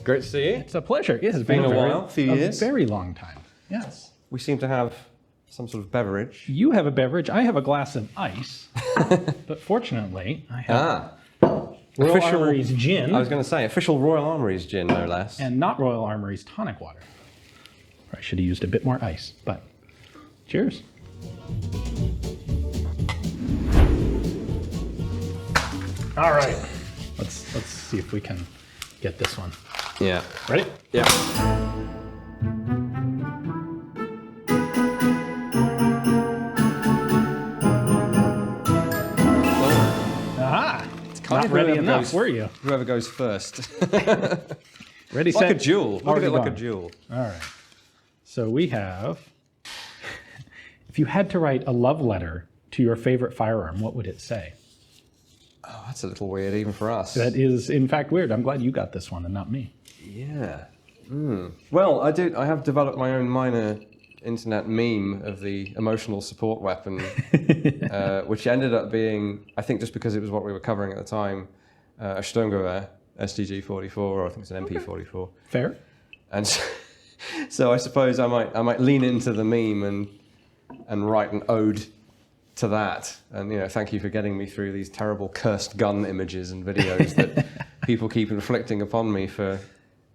great to see you. It's a pleasure. It has been a while, few years. A very long time. Yes. We seem to have some sort of beverage. You have a beverage. I have a glass of ice. But fortunately, I have Royal Armouries gin. I was going to say, official Royal Armouries gin, no less. And not Royal Armouries tonic water. I should have used a bit more ice, but cheers. All right. Let's see if we can get this one. Yeah. Ready? Yeah. Aha! It's Not ready enough, were you? Whoever goes first. Ready, Like set, a jewel. Look at it like a gone. jewel. All right. So we have, if you had to write a love letter to your favorite firearm, what would it say? Oh, that's a little weird even for us. That is, in fact, weird. I'm glad you got this one and not me. Yeah. Well, I have developed my own minor internet meme of the emotional support weapon, which ended up being, I think just because it was what we were covering at the time, a Sturmgewehr STG-44, or I think it's an MP-44. Fair. And so I suppose I might lean into the meme and write an ode to that. And thank you for getting me through these terrible cursed gun images and videos that people keep inflicting upon me for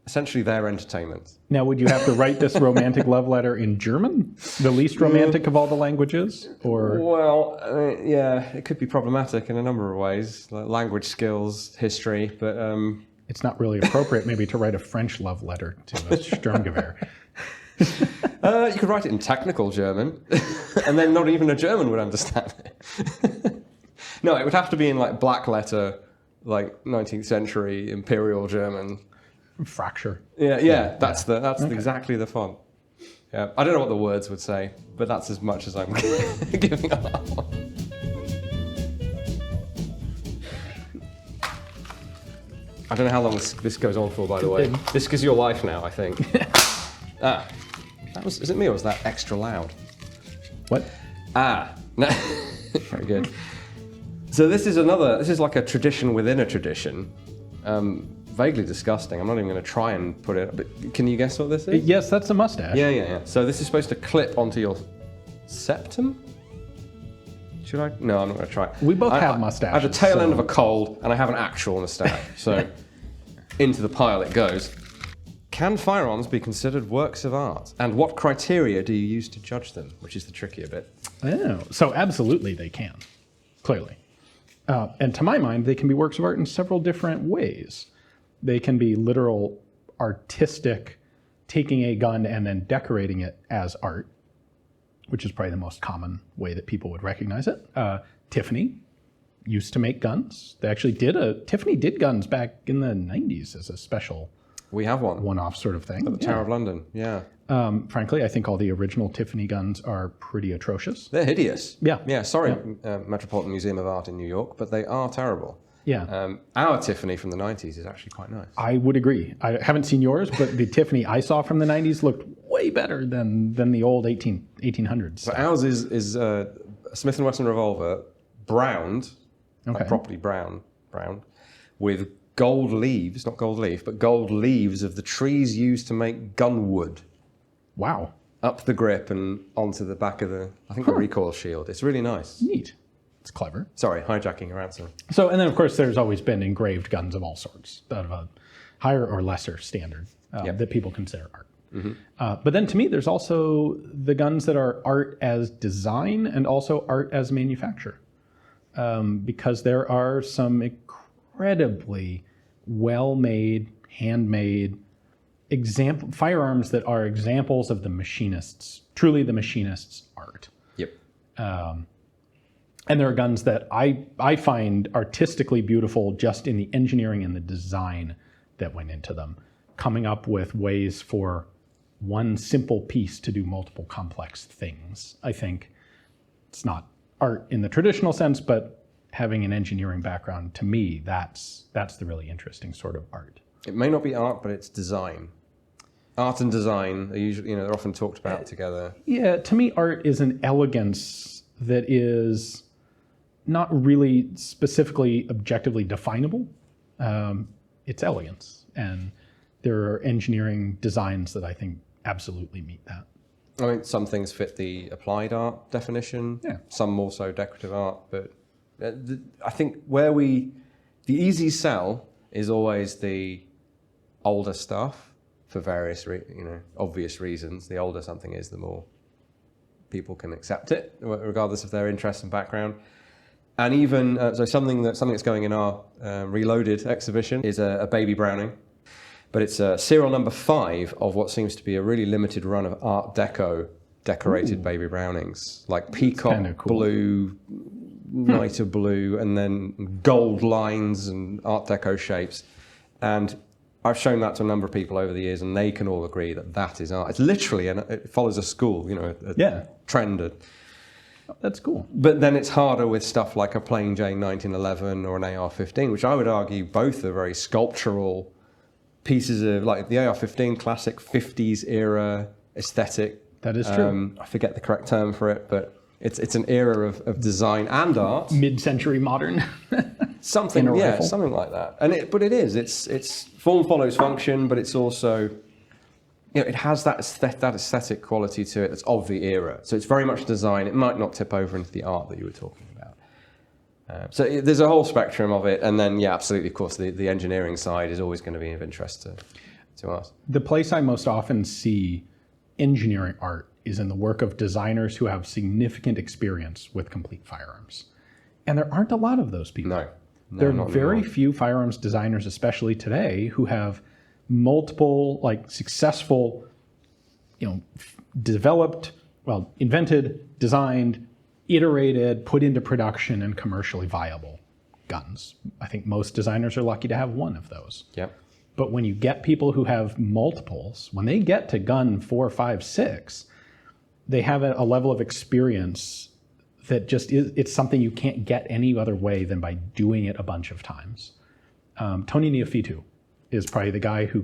essentially their entertainment. Now, would you have to write this romantic love letter in German, the least romantic of all the languages, or? Well, yeah, it could be problematic in a number of ways, like language skills, history, but It's not really appropriate, maybe, to write a French love letter to a Sturmgewehr. you could write it in technical German, and then not even a German would understand it. No, it would have to be in like black letter, like 19th century Imperial German. Fracture. Yeah, that's exactly the font. Yeah, I don't know what the words would say, but that's as much as I'm giving up that one. I don't know how long this goes on for, by the way. This is your life now, I think. Is it me or was that extra loud? What? No. Very good. So this is like a tradition within a tradition. Vaguely disgusting. I'm not even going to try and put it, but can you guess what this is? Yes, that's a mustache. Yeah. So this is supposed to clip onto your septum? Should I? No, I'm not going to try. We both have mustaches. I have the tail end of a cold, and I have an actual mustache. So into the pile it goes. Can firearms be considered works of art? And what criteria do you use to judge them? Which is the trickier bit. Oh, so absolutely they can, clearly. And to my mind, they can be works of art in several different ways. They can be literal, artistic, taking a gun and then decorating it as art, which is probably the most common way that people would recognize it. Tiffany used to make guns. They actually Tiffany did guns back in the 90s as a special We have one-off sort of thing. at the Tower of London, yeah. Frankly, I think all the original Tiffany guns are pretty atrocious. They're hideous. Yeah. Sorry, Metropolitan Museum of Art in New York, but they are terrible. Yeah. Our Tiffany from the 90s is actually quite nice. I would agree. I haven't seen yours, but the Tiffany I saw from the 90s looked way better than the old 1800s. So ours is a Smith & Wesson revolver, browned, like properly browned, with gold leaves, not gold leaf, but gold leaves of the trees used to make gun wood. Wow. Up the grip and onto the back of the recoil shield. It's really nice. Neat. It's clever. Sorry, hijacking your answer. So, and then of course there's always been engraved guns of all sorts, out of a higher or lesser standard that people consider art. Mm-hmm. But then to me, there's also the guns that are art as design and also art as manufacture. Because there are some incredibly well-made, handmade firearms that are examples of the machinist's, truly the machinist's art. Yep. And there are guns that I find artistically beautiful just in the engineering and the design that went into them. Coming up with ways for one simple piece to do multiple complex things. I think it's not art in the traditional sense, but having an engineering background, to me, that's the really interesting sort of art. It may not be art, but it's design. Art and design are usually, they're often talked about together. Yeah, to me, art is an elegance that is not really specifically objectively definable. It's elegance. And there are engineering designs that I think absolutely meet that. I mean, some things fit the applied art definition, some more so decorative art, but I think the easy sell is always the older stuff for various, obvious reasons. The older something is, the more people can accept it, regardless of their interest and background. And even, so something that's going in our Reloaded exhibition is a baby Browning. But it's serial number 5 of what seems to be a really limited run of Art Deco decorated baby Brownings, like peacock blue, niter blue, and then gold lines and Art Deco shapes. And I've shown that to a number of people over the years, and they can all agree that that is art. It's literally, and it follows a school, a trend. That's cool. But then it's harder with stuff like a plain Jane 1911 or an AR-15, which I would argue both are very sculptural pieces of, like the AR-15, classic 50s era aesthetic. That is true. I forget the correct term for it, but it's an era of design and art. Mid-century modern. Something like that. But it is. It's form follows function, but it's also, it has that aesthetic quality to it that's of the era. So it's very much design. It might not tip over into the art that you were talking about. So there's a whole spectrum of it, and then absolutely, of course, the engineering side is always going to be of interest to us. The place I most often see engineering art is in the work of designers who have significant experience with complete firearms, and there aren't a lot of those people. No, there are very few firearms designers, especially today, who have multiple successful, developed, invented, designed, iterated, put into production, and commercially viable guns. I think most designers are lucky to have one of those. Yep. But when you get people who have multiples, when they get to gun 4, 5, 6, they have a level of experience that just it's something you can't get any other way than by doing it a bunch of times. Tony Neofitu is probably the guy who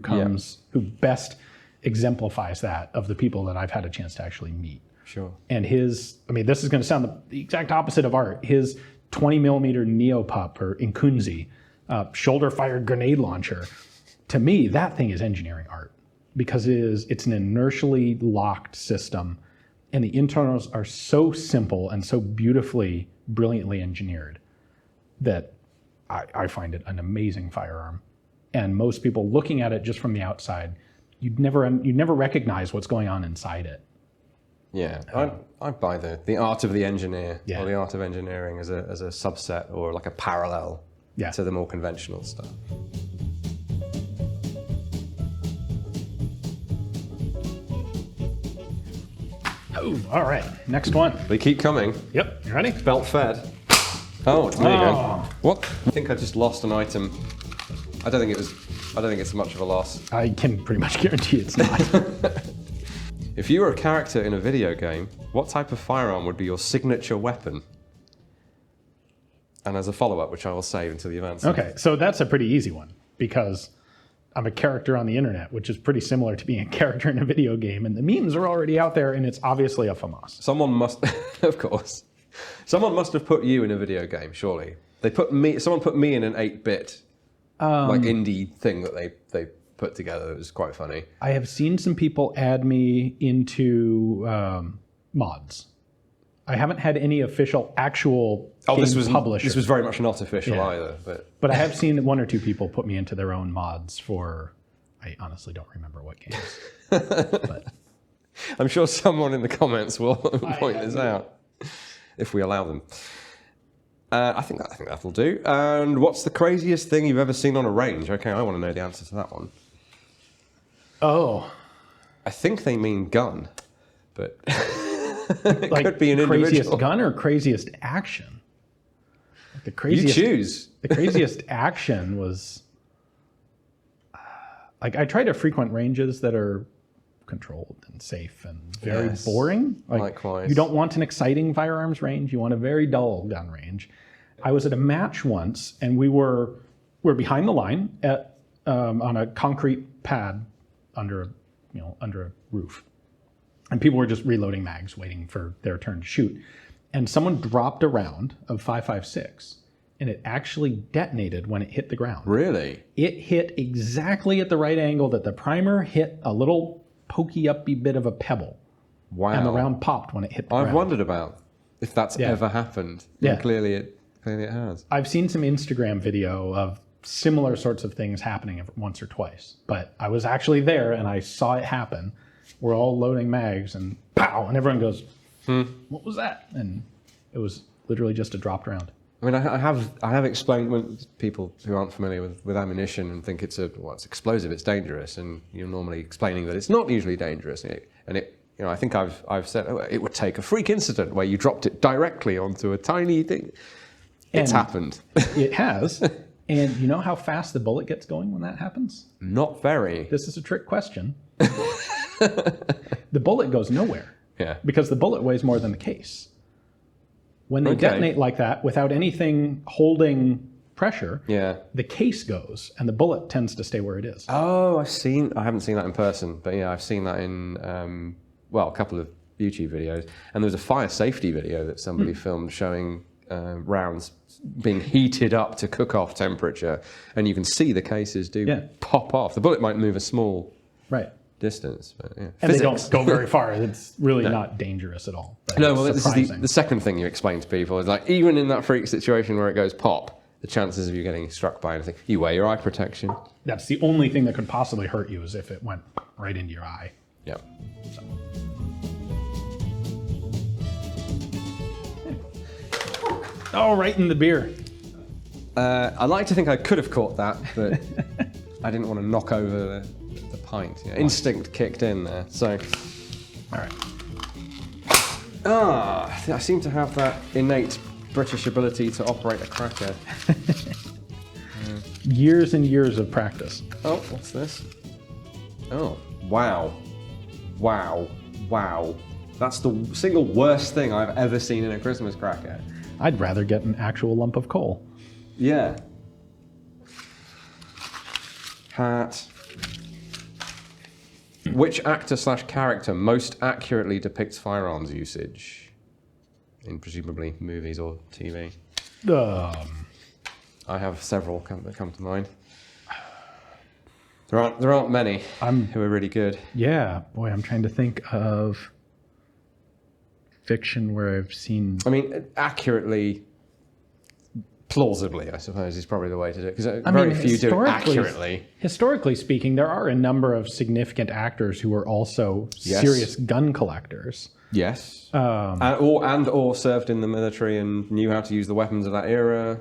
who best exemplifies that of the people that I've had a chance to actually meet. Sure. And this is going to sound the exact opposite of art. His 20 millimeter Neopup or Inkunzi shoulder fired grenade launcher, to me, that thing is engineering art, because it's an inertially locked system, and the internals are so simple and so beautifully, brilliantly engineered that I find it an amazing firearm. And most people looking at it just from the outside, you'd never recognize what's going on inside it. Yeah, I buy the art of the engineer, or the art of engineering as a subset or like a parallel to the more conventional stuff. Oh, all right, next one. They keep coming. Yep, you ready? Belt fed. Oh, it's me again. What? I think I just lost an item. I don't think it's much of a loss. I can pretty much guarantee it's not. If you were a character in a video game, what type of firearm would be your signature weapon? And as a follow-up, which I will save until the event. Okay, so that's a pretty easy one, because I'm a character on the internet, which is pretty similar to being a character in a video game, and the memes are already out there, and it's obviously a FAMAS. Someone must, of course, someone must have put you in a video game, surely. Someone put me in an 8-bit indie thing that they put together. It was quite funny. I have seen some people add me into mods. I haven't had any actual publishers. This was very much not official either. But I have seen 1 or 2 people put me into their own mods for, I honestly don't remember what games. But I'm sure someone in the comments will point this out, if we allow them. I think that'll do. And what's the craziest thing you've ever seen on a range? Okay, I want to know the answer to that one. Oh. I think they mean gun, but it like could be an individual. Craziest gun or craziest action? The craziest, you choose. The craziest action was, I try to frequent ranges that are controlled and safe and very boring. Likewise. You don't want an exciting firearms range. You want a very dull gun range. I was at a match once, and we're behind the line on a concrete pad under a roof, and people were just reloading mags, waiting for their turn to shoot. And someone dropped a round of 5.56, and it actually detonated when it hit the ground. Really? It hit exactly at the right angle that the primer hit a little pokey uppy bit of a pebble. Wow. And the round popped when it hit the ground. I've wondered about if that's ever happened. Yeah. And clearly it has. I've seen some Instagram video of similar sorts of things happening once or twice, but I was actually there and I saw it happen. We're all loading mags and pow, and everyone goes, what was that? And it was literally just a dropped round. I mean, I have explained when people who aren't familiar with ammunition and think it's explosive, it's dangerous, and you're normally explaining that it's not usually dangerous. And it, I think I've said it would take a freak incident where you dropped it directly onto a tiny thing. It's happened. It has. And you know how fast the bullet gets going when that happens? Not very. This is a trick question. The bullet goes nowhere. Yeah. Because the bullet weighs more than the case. When they detonate like that, without anything holding pressure, the case goes, and the bullet tends to stay where it is. Oh, I haven't seen that in person, but yeah, I've seen that in, a couple of YouTube videos. And there was a fire safety video that somebody filmed showing rounds being heated up to cook-off temperature, and you can see the cases pop off. The bullet might move a small distance, but and they don't go very far. It's really not dangerous at all. No, well, this is the second thing you explain to people is like, even in that freak situation where it goes pop, the chances of you getting struck by anything, you wear your eye protection. That's the only thing that could possibly hurt you is if it went right into your eye. Yeah. So. Oh, right in the beer. I like to think I could have caught that, but I didn't want to knock over the pint. Yeah, instinct kicked in there. So, all right. I seem to have that innate British ability to operate a cracker. Years and years of practice. Oh, what's this? Oh, wow. Wow. Wow. That's the single worst thing I've ever seen in a Christmas cracker. I'd rather get an actual lump of coal. Yeah. Hat. Which actor/character most accurately depicts firearms usage? In presumably movies or TV. I have several that come to mind. There aren't many who are really good. Yeah, boy, I'm trying to think of fiction where I've seen... I mean, accurately, plausibly, I suppose, is probably the way to do it. Because very few do it accurately. Historically speaking, there are a number of significant actors who are also serious gun collectors. Yes. Or served in the military and knew how to use the weapons of that era.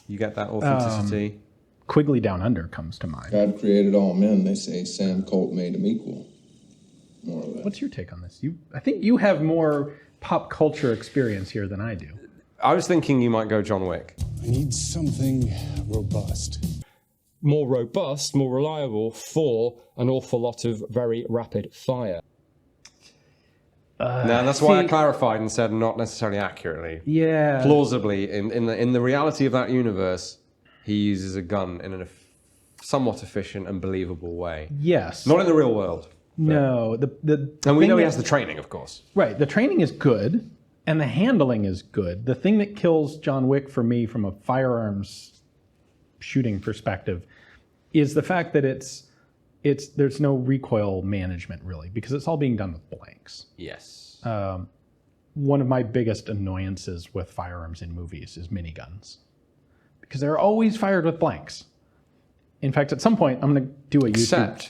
You get that authenticity. Quigley Down Under comes to mind. God created all men. They say Sam Colt made them equal. More or less. What's your take on this? I think you have more pop culture experience here than I do. I was thinking you might go John Wick. I need something robust. More robust, more reliable for an awful lot of very rapid fire. Now that's why I clarified and said not necessarily accurately. Yeah. Plausibly, in the reality of that universe, he uses a gun in a somewhat efficient and believable way. Yes. Not in the real world. No. And we know he has the training, of course. Right. The training is good, and the handling is good. The thing that kills John Wick for me from a firearms shooting perspective is the fact that there's no recoil management really, because it's all being done with blanks. Yes. One of my biggest annoyances with firearms in movies is miniguns, because they're always fired with blanks. In fact, at some point, I'm going to do a YouTube...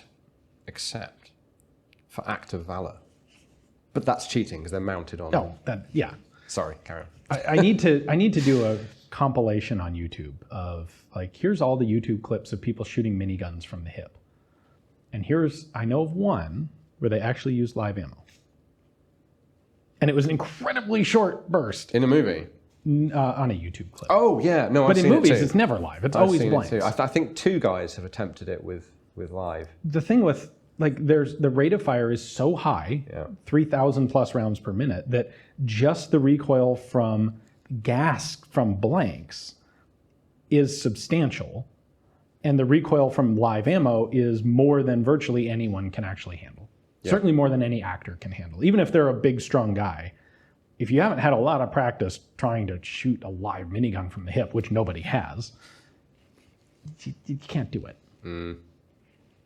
Except for act of valor. But that's cheating because they're mounted on... No, yeah. Sorry, Karen. I need to do a compilation on YouTube of, like, here's all the YouTube clips of people shooting miniguns from the hip. And I know of one where they actually used live ammo. And it was an incredibly short burst. In a movie? On a YouTube clip. Oh, yeah. No, but I've in seen movies, it too. It's never live. It's I've always seen blanks. It too. I think 2 guys have attempted it with live. The thing with, like, the rate of fire is so high, 3,000 plus rounds per minute, that just the recoil from gas from blanks is substantial. And the recoil from live ammo is more than virtually anyone can actually handle. Yeah. Certainly more than any actor can handle. Even if they're a big, strong guy, if you haven't had a lot of practice trying to shoot a live minigun from the hip, which nobody has, you can't do it.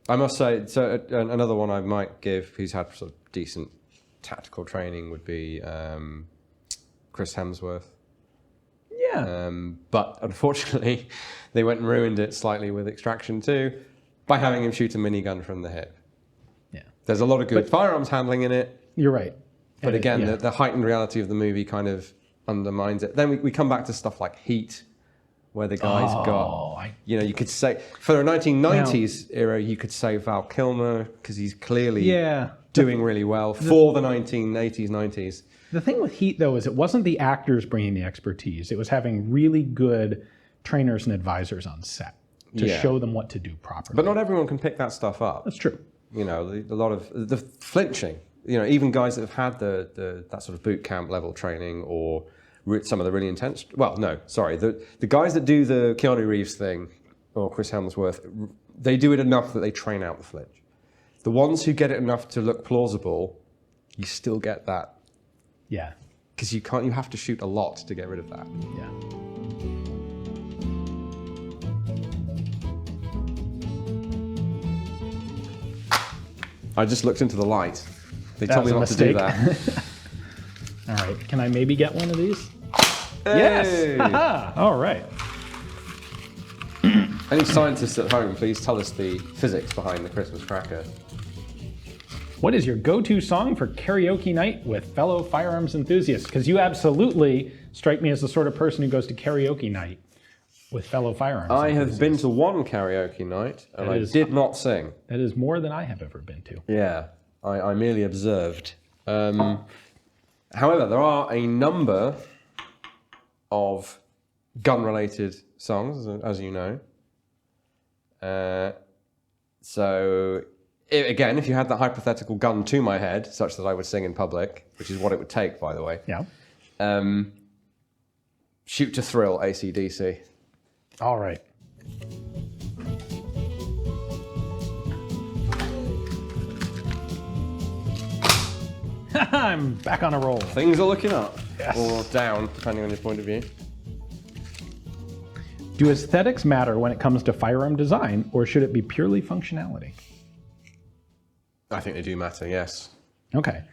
I must say, so another one I might give who's had sort of decent tactical training would be Chris Hemsworth. Yeah. But unfortunately, they went and ruined it slightly with Extraction 2 by having him shoot a minigun from the hip. Yeah. There's a lot of good firearms handling in it. You're right. But again, yeah. the heightened reality of the movie kind of undermines it. Then we come back to stuff like Heat, where the guy's got, you could say, for the 1990s era, you could say Val Kilmer, because he's clearly doing really well for the 1980s, 90s. The thing with Heat, though, is it wasn't the actors bringing the expertise. It was having really good trainers and advisors on set to show them what to do properly. But not everyone can pick that stuff up. That's true. You know, a lot of the flinching. You know, even guys that have had that sort of boot camp level training or some of the really intense. Well, no, sorry, the guys that do the Keanu Reeves thing or Chris Hemsworth, they do it enough that they train out the flinch. The ones who get it enough to look plausible, you still get that. Yeah. Because you have to shoot a lot to get rid of that. Yeah. I just looked into the light. They That told me was a not to do mistake. that. All right. Can I maybe get one of these? Hey! Yes. Ha-ha. All right. Any scientists at home, please tell us the physics behind the Christmas cracker. What is your go-to song for karaoke night with fellow firearms enthusiasts? Because you absolutely strike me as the sort of person who goes to karaoke night with fellow firearms I enthusiasts. have been to one karaoke night, and I did not sing. That is more than I have ever been to. Yeah, I merely observed. However, there are a number of gun-related songs, as you know. So, again, if you had that hypothetical gun to my head, such that I would sing in public, which is what it would take, by the way. Yeah. Shoot to Thrill, AC/DC. All right. I'm back on a roll. Things are looking up. Yes. Or down, depending on your point of view. Do aesthetics matter when it comes to firearm design, or should it be purely functionality? I think they do matter, yes. Okay.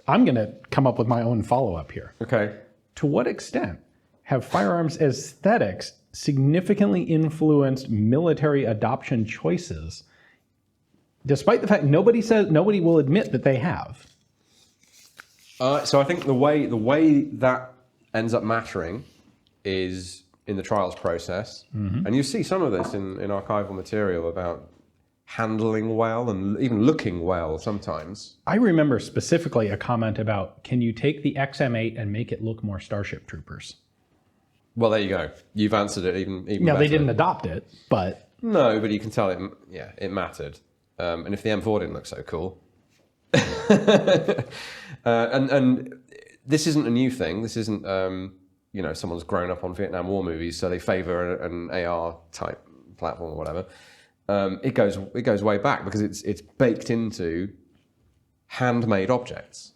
I'm going to come up with my own follow-up here. Okay. To what extent have firearms aesthetics significantly influenced military adoption choices, despite the fact nobody will admit that they have? So I think the way that ends up mattering is in the trials process. Mm-hmm. And you see some of this in archival material about handling well and even looking well sometimes. I remember specifically a comment about, can you take the XM8 and make it look more Starship Troopers? Well, there you go. You've answered it even Now, better. they didn't adopt it, but... No, but you can tell it mattered. And if the M4 didn't look so cool... and this isn't a new thing. This isn't, someone's grown up on Vietnam War movies, so they favor an AR type platform or whatever. It goes way back because it's baked into handmade objects,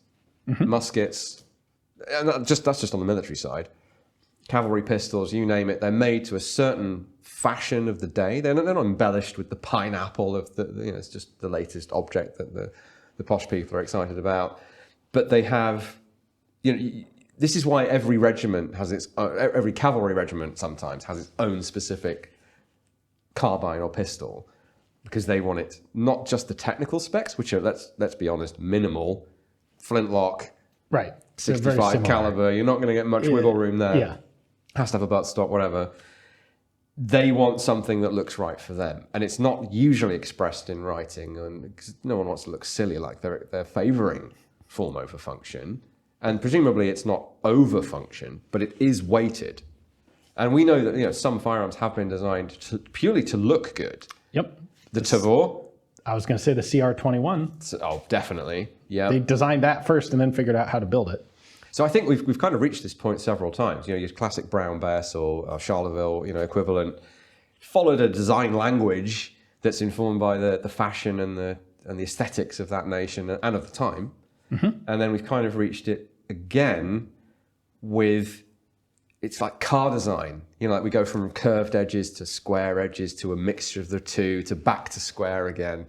muskets. And that's just on the military side. Cavalry pistols, you name it. They're made to a certain fashion of the day. They're not embellished with the pineapple of it's just the latest object that the posh people are excited about. But they have, this is why every regiment has every cavalry regiment sometimes has its own specific carbine or pistol, because they want it not just the technical specs, which are, let's be honest, minimal, flintlock, right, 65 caliber. You're not going to get much wiggle room there. Yeah, has to have a buttstock, whatever. They want something that looks right for them, and it's not usually expressed in writing, and because no one wants to look silly, like they're favouring form over function, and presumably it's not over function, but it is weighted. And we know that some firearms have been designed purely to look good. Yep. The Tavor. I was going to say the CR21. Oh, definitely. Yeah. They designed that first and then figured out how to build it. So I think we've kind of reached this point several times. Your classic Brown Bess or Charleville, equivalent, followed a design language that's informed by the fashion and the aesthetics of that nation and of the time. Mm-hmm. And then we've kind of reached it again with, it's like car design. You know, like we go from curved edges to square edges to a mixture of the two to back to square again.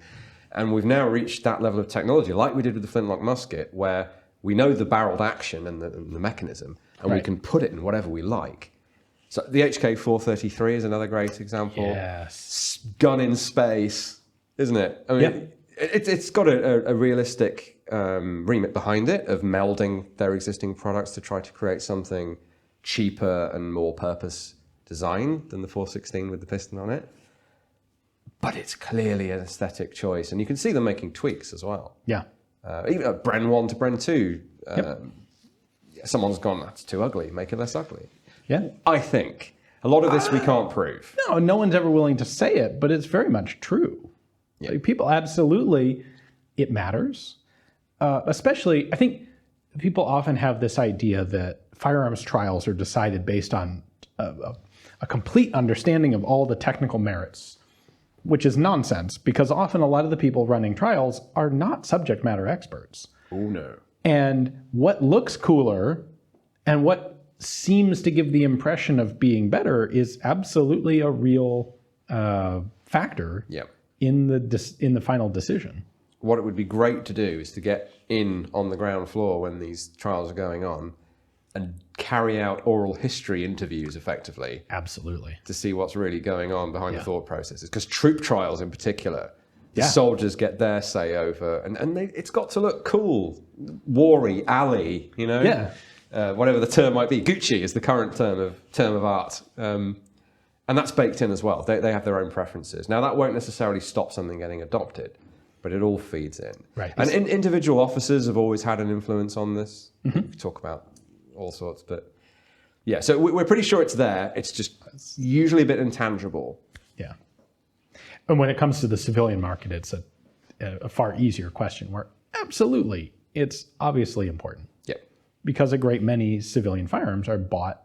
And we've now reached that level of technology, like we did with the flintlock musket, where we know the barreled action and the mechanism, and we can put it in whatever we like. So the HK433 is another great example. Yes. Gun in space, isn't it? I mean, it's got a realistic remit behind it of melding their existing products to try to create something cheaper and more purpose designed than the 416 with the piston on it. But it's clearly an aesthetic choice, and you can see them making tweaks as well. Yeah. Even Bren 1 to Bren 2, someone's gone, that's too ugly, make it less ugly. Yeah. I think. A lot of this we can't prove. No one's ever willing to say it, but it's very much true. Yeah. Like, people absolutely, it matters. Especially, I think people often have this idea that firearms trials are decided based on a complete understanding of all the technical merits, which is nonsense, because often a lot of the people running trials are not subject matter experts. Oh, no. And what looks cooler and what seems to give the impression of being better is absolutely a real factor in the final decision. What it would be great to do is to get in on the ground floor when these trials are going on and carry out oral history interviews effectively. Absolutely. To see what's really going on behind the thought processes. Because troop trials in particular, the soldiers get their say over, and it's got to look cool. War-y, alley, you know? Yeah. Whatever the term might be. Gucci is the current term of art. And that's baked in as well. They have their own preferences. Now, that won't necessarily stop something getting adopted, but it all feeds in. Right. And individual officers have always had an influence on this. We talk about all sorts, but yeah, so we're pretty sure it's there. It's just usually a bit intangible. Yeah. And when it comes to the civilian market, it's a far easier question where absolutely it's obviously important. Yeah. Because a great many civilian firearms are bought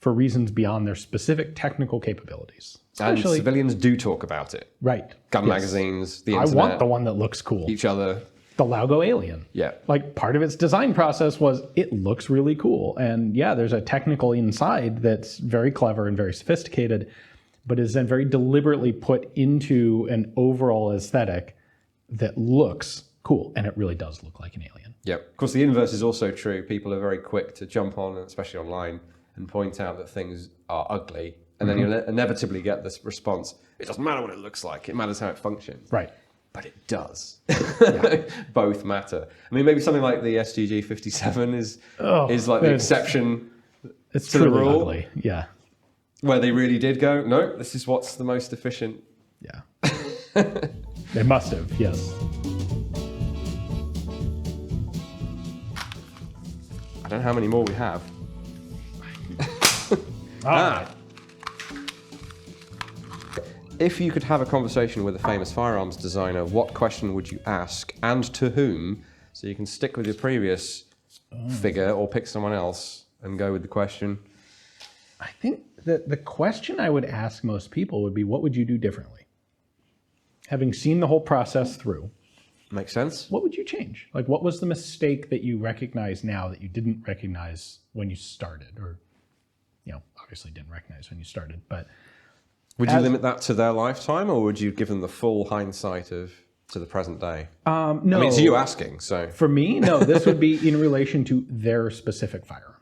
for reasons beyond their specific technical capabilities. And civilians do talk about it. Right. Gun magazines, the internet. I want the one that looks cool. Each other. The Laugo Alien. Yeah. Like, part of its design process was it looks really cool. And yeah, there's a technical inside that's very clever and very sophisticated, but is then very deliberately put into an overall aesthetic that looks cool. And it really does look like an alien. Yeah. Of course, the inverse is also true. People are very quick to jump on, especially online, and point out that things are ugly. And then you'll inevitably get this response. It doesn't matter what it looks like. It matters how it functions. Right. But it does. Both matter. I mean, maybe something like the SGG 57 is like the exception to the rule. Ugly. Yeah. Where they really did go, no, this is what's the most efficient. Yeah. They must have, yes. I don't know how many more we have. If you could have a conversation with a famous firearms designer, what question would you ask and to whom? So you can stick with your previous figure or pick someone else and go with the question. I think that the question I would ask most people would be, what would you do differently? Having seen the whole process through. Makes sense. What would you change? Like, what was the mistake that you recognize now that you didn't recognize when you started? Or, obviously didn't recognize when you started, but... Would you limit that to their lifetime, or would you give them the full hindsight to the present day? No. I mean, it's you asking, so... For me, no. This would be in relation to their specific firearm.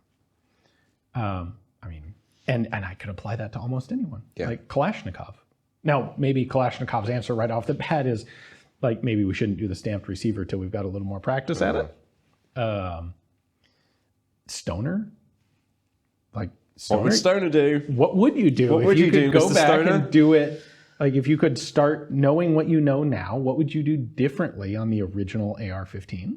And I could apply that to almost anyone. Yeah. Like Kalashnikov. Now, maybe Kalashnikov's answer right off the bat is, like, maybe we shouldn't do the stamped receiver till we've got a little more practice at it. Stoner? Like, Stoner? What would Stoner do? What would you do if you could go back and do it? Like, if you could start knowing what you know now, what would you do differently on the original AR-15?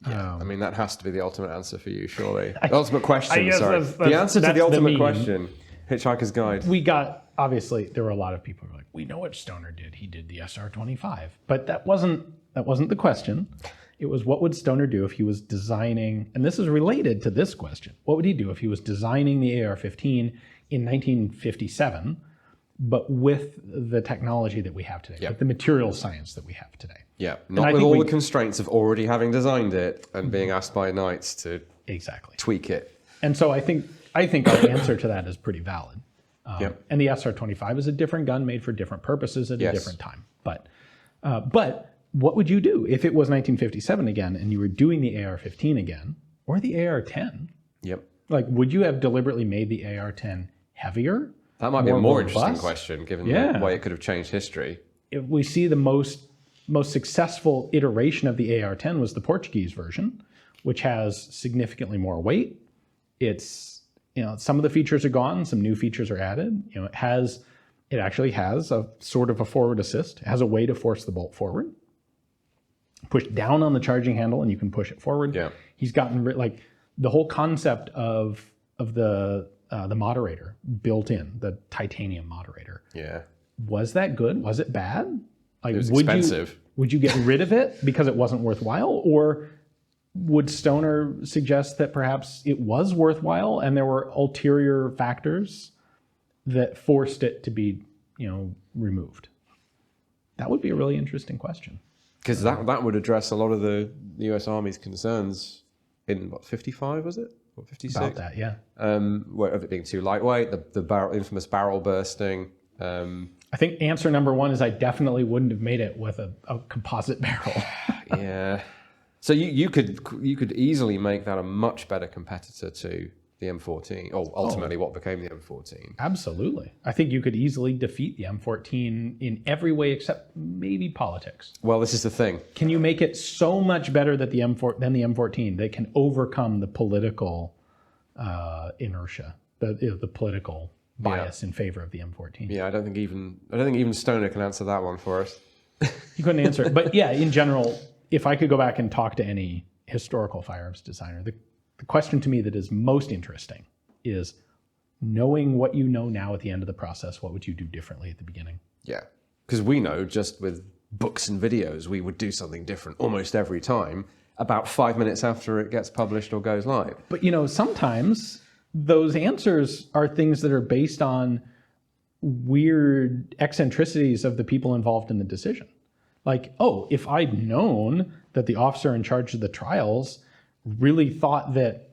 Yeah, I mean, that has to be the ultimate answer for you, surely. The ultimate question, sorry. That's the answer to the ultimate meme. question. Hitchhiker's Guide. We got, obviously, there were a lot of people who were like, we know what Stoner did. He did the SR-25. But that wasn't the question. It was, what would Stoner do if he was designing, and this is related to this question, what would he do if he was designing the AR-15 in 1957 but with the technology that we have today, with the material science that we have today. Yeah, not with all the constraints of already having designed it and being asked by knights to tweak it. And so I think our answer to that is pretty valid. And the SR-25 is a different gun made for different purposes at a different time. But what would you do if it was 1957 again and you were doing the AR-15 again or the AR-10? Yep. Like, would you have deliberately made the AR-10 heavier? That might be a more interesting question, given the way it could have changed history. If we see the most successful iteration of the AR-10 was the Portuguese version, which has significantly more weight. It's, some of the features are gone, some new features are added. It actually has a sort of a forward assist. It has a way to force the bolt forward. Push down on the charging handle and you can push it forward. Yeah. He's gotten the whole concept of the moderator built in, the titanium moderator. Yeah. Was that good? Was it bad? Like, it was expensive. Would you get rid of it because it wasn't worthwhile? Or would Stoner suggest that perhaps it was worthwhile and there were ulterior factors that forced it to be, removed? That would be a really interesting question. Because that would address a lot of the US Army's concerns in, 55 was it? Or 56? About that, yeah. Of it being too lightweight, the infamous barrel bursting. I think answer number one is I definitely wouldn't have made it with a composite barrel. Yeah. So you could easily make that a much better competitor to the M14, or ultimately what became the M14. Absolutely. I think you could easily defeat the M14 in every way except maybe politics. Well, this is the thing. Can you make it so much better that than the M14 that can overcome the political inertia, the political bias in favor of the M14? Yeah, I don't think even Stoner can answer that one for us. He couldn't answer it. But yeah, in general, if I could go back and talk to any historical firearms designer, the question to me that is most interesting is, knowing what you know now at the end of the process, what would you do differently at the beginning? Yeah. Because we know just with books and videos, we would do something different almost every time about 5 minutes after it gets published or goes live. But sometimes those answers are things that are based on weird eccentricities of the people involved in the decision. Like, if I'd known that the officer in charge of the trials really thought that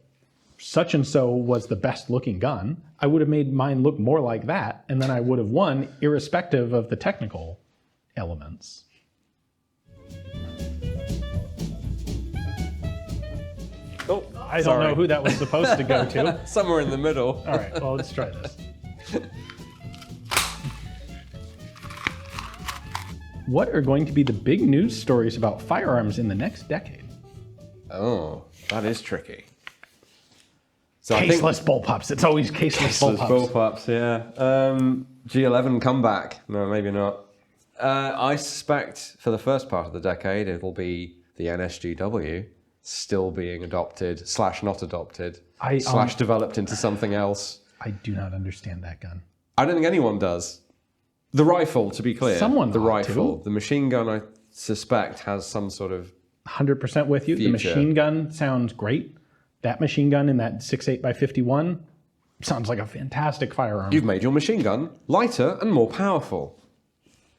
such and so was the best looking gun, I would have made mine look more like that, and then I would have won irrespective of the technical elements. Oh, I don't know who that was supposed to go to. Somewhere in the middle. All right, well, let's try this. What are going to be the big news stories about firearms in the next decade? Oh, that is tricky. So Caseless bullpups. It's always caseless bullpups. Yeah. G11 comeback. No, maybe not. I suspect for the first part of the decade, it'll be the NSGW still being adopted / not adopted / developed into something else. I do not understand that gun. I don't think anyone does. The rifle, to be clear. Someone the ought rifle. to. The machine gun, I suspect, has some sort of 100% with you. future. The machine gun sounds great. That machine gun in that 6.8x51 sounds like a fantastic firearm. You've made your machine gun lighter and more powerful.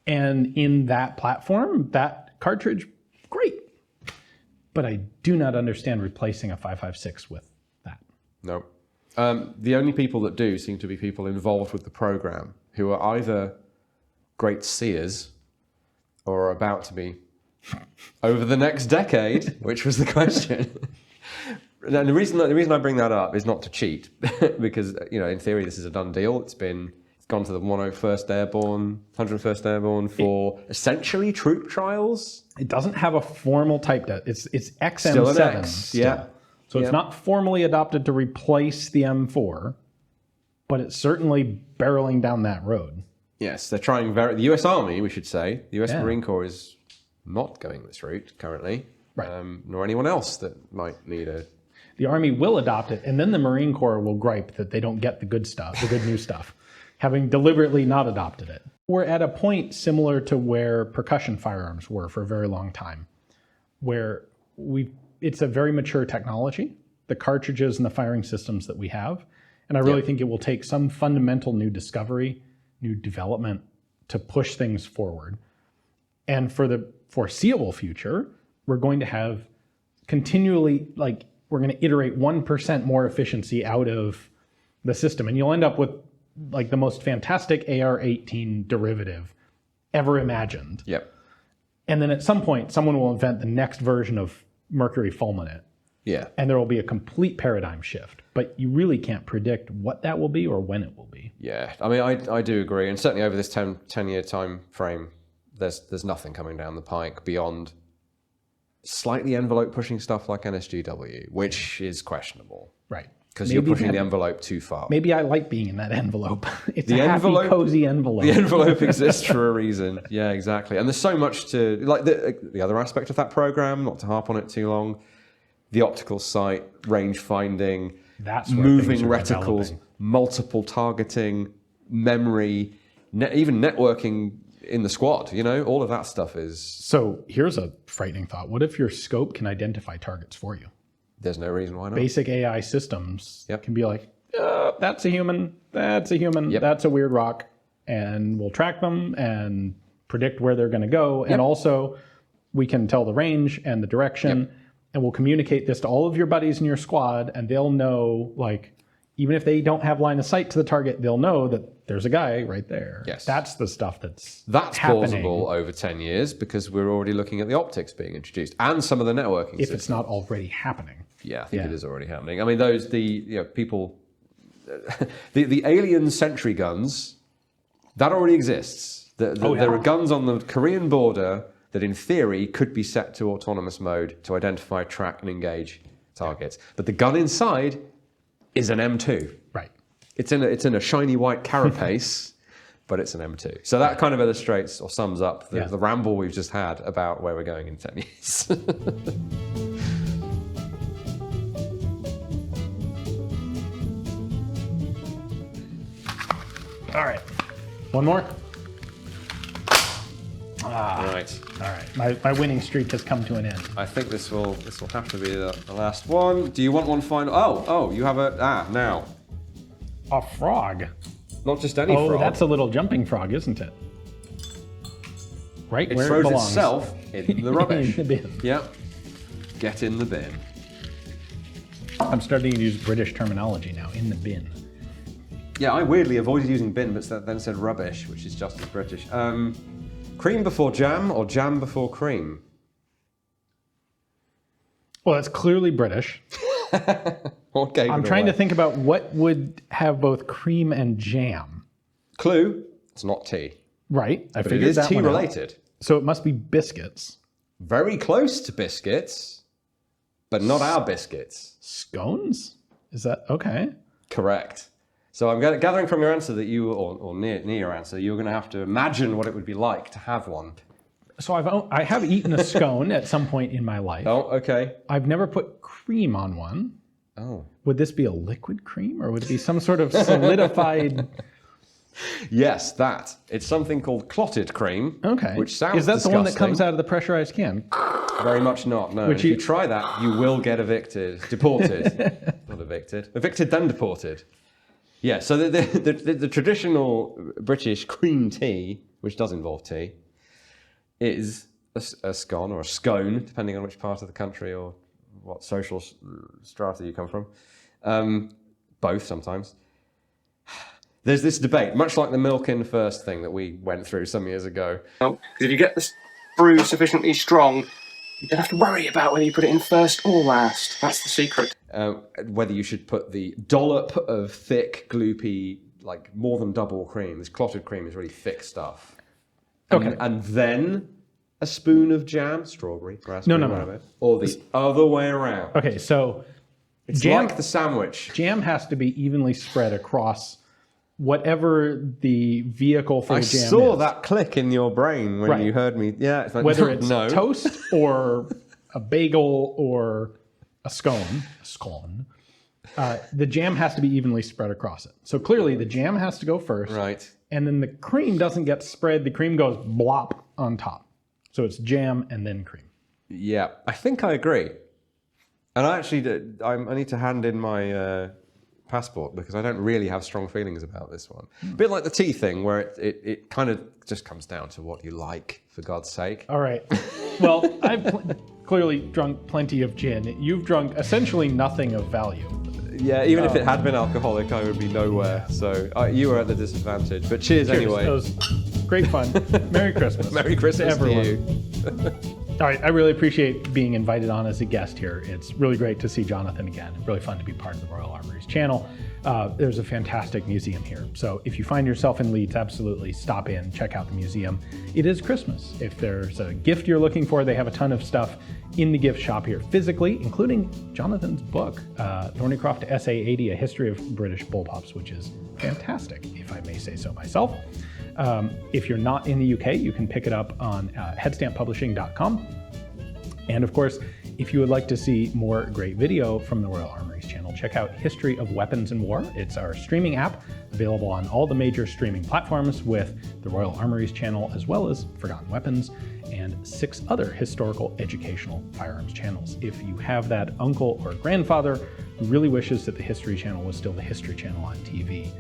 And in that platform, that cartridge, great. But I do not understand replacing a 5.56 with that. No. The only people that do seem to be people involved with the program who are either great seers or are about to be over the next decade, which was the question. And the reason I bring that up is not to cheat, because in theory this is a done deal. It's gone to the 101st Airborne for essentially troop trials. It doesn't have a formal type test. It's XM7. Still an X, still. yeah. So it's not formally adopted to replace the M4, but it's certainly barreling down that road. Yes, they're trying the US Army, we should say. The US Marine Corps is not going this route currently, right. Nor anyone else that might need a... The Army will adopt it, and then the Marine Corps will gripe that they don't get the good stuff, the good new stuff, having deliberately not adopted it. We're at a point similar to where percussion firearms were for a very long time, where it's a very mature technology, the cartridges and the firing systems that we have, and I really think it will take some fundamental new discovery, new development to push things forward. And for the foreseeable future, we're going to have continually, like, we're going to iterate 1% more efficiency out of the system. And you'll end up with like the most fantastic AR-18 derivative ever imagined. Yep. And then at some point, someone will invent the next version of mercury fulminate. Yeah. And there will be a complete paradigm shift. But you really can't predict what that will be or when it will be. Yeah. I mean, I do agree. And certainly over this 10-year time frame, there's nothing coming down the pike beyond slightly envelope pushing stuff like NSGW, which is questionable. Right. Because you're pushing the envelope too far. Maybe I like being in that envelope. It's The a envelope, happy, cozy envelope. The envelope exists for a reason. Yeah, exactly. And there's so much to, like the other aspect of that program, not to harp on it too long, the optical sight, range finding, That's where moving things are reticles, developing. multiple targeting, memory, even networking in the squad, you know, all of that stuff is... So here's a frightening thought. What if your scope can identify targets for you? There's no reason why not. Basic AI systems Yep. can be like, that's a human, that's a human, Yep. that's a weird rock, and we'll track them and predict where they're going to go. And also, we can tell the range and the direction, and we'll communicate this to all of your buddies in your squad, and they'll know, like, even if they don't have line of sight to the target, they'll know that there's a guy right there. Yes. That's the stuff that's That's happening plausible over 10 years because we're already looking at the optics being introduced and some of the networking if systems. it's not already happening. Yeah, I think it is already happening. I mean, people, the alien sentry guns, that already exists. There are guns on the Korean border that in theory could be set to autonomous mode to identify, track, and engage targets. But the gun inside is an M2. Right. It's in a shiny white carapace, but it's an M2. So that kind of illustrates or sums up the ramble we've just had about where we're going in 10 years. All right. One more? Right. All right. My winning streak has come to an end. I think this will have to be the last one. Do you want one final? Oh, you have now. A frog. Not just any Oh, frog. that's a little jumping frog, isn't it? Right It where throws it belongs. itself in the rubbish. In the bin. Yep. Get in the bin. I'm starting to use British terminology now. In the bin. Yeah, I weirdly avoided using bin, but then said rubbish, which is just as British. Cream before jam or jam before cream? Well, it's clearly British. What gave I'm it trying away? to think about what would have both cream and jam. Clue, it's not tea. Right. I But it figured is that tea one out. related. So it must be biscuits. Very close to biscuits, but not our biscuits. Scones? Is that okay? Correct. So I'm gathering from your answer that you, or near your answer, you're going to have to imagine what it would be like to have one. So I have eaten a scone at some point in my life. Oh, okay. I've never put cream on one. Oh. Would this be a liquid cream or would it be some sort of solidified? Yes, that. It's something called clotted cream. Okay. Which sounds Is that the one that disgusting. comes out of the pressurized can? Very much not, no. Which If you try that, you will get evicted. Deported. Not evicted. Evicted, then deported. Yeah, so the traditional British cream tea, which does involve tea, is a scone or a scone, depending on which part of the country or what social strata you come from. Both sometimes. There's this debate, much like the milk in first thing that we went through some years ago. Because if you get the brew sufficiently strong, you don't have to worry about whether you put it in first or last. That's the secret. Whether you should put the dollop of thick, gloopy, like more than double cream. This clotted cream is really thick stuff. Okay. And then a spoon of jam, strawberry, raspberry, No. whatever. Or the other way around. Okay, so It's jam- like the sandwich. jam has to be evenly spread across whatever the vehicle for I the jam saw is. that click in your brain when Right. you heard me. Yeah, it's like, Whether it's no. toast or a bagel or a scone, the jam has to be evenly spread across it. So clearly the jam has to go first, Right. and then the cream doesn't get spread. The cream goes blop on top. So it's jam and then cream. Yeah, I think I agree. And I actually, I need to hand in my passport because I don't really have strong feelings about this one. A bit like the tea thing, where it kind of just comes down to what you like, for God's sake. All right. Well, I've clearly drunk plenty of gin. You've drunk essentially nothing of value. Yeah, even if it had been alcoholic, I would be nowhere. So you were at the disadvantage. But cheers anyway. It was great fun. Merry Christmas. Merry Christmas to everyone. you. All right, I really appreciate being invited on as a guest here. It's really great to see Jonathan again. Really fun to be part of the Royal Armouries channel. There's a fantastic museum here. So if you find yourself in Leeds, absolutely stop in, check out the museum. It is Christmas. If there's a gift you're looking for, they have a ton of stuff in the gift shop here physically, including Jonathan's book, Thornycroft SA80, A History of British Bullpups, which is fantastic, if I may say so myself. If you're not in the UK, you can pick it up on headstamppublishing.com. And of course, if you would like to see more great video from the Royal Armouries channel, check out History of Weapons and War. It's our streaming app, available on all the major streaming platforms with the Royal Armouries channel, as well as Forgotten Weapons and 6 other historical educational firearms channels. If you have that uncle or grandfather who really wishes that the History channel was still the History channel on TV,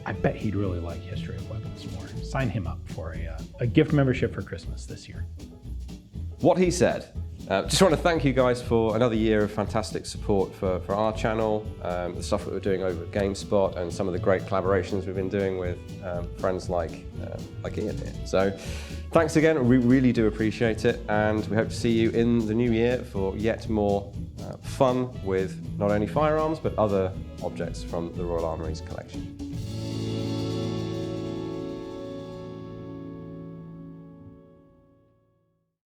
I bet he'd really like History of Weapons more. Sign him up for a gift membership for Christmas this year. What he said. Just want to thank you guys for another year of fantastic support for our channel, the stuff that we're doing over at GameSpot, and some of the great collaborations we've been doing with friends like Ian here. So thanks again, we really do appreciate it, and we hope to see you in the new year for yet more fun with not only firearms, but other objects from the Royal Armouries collection.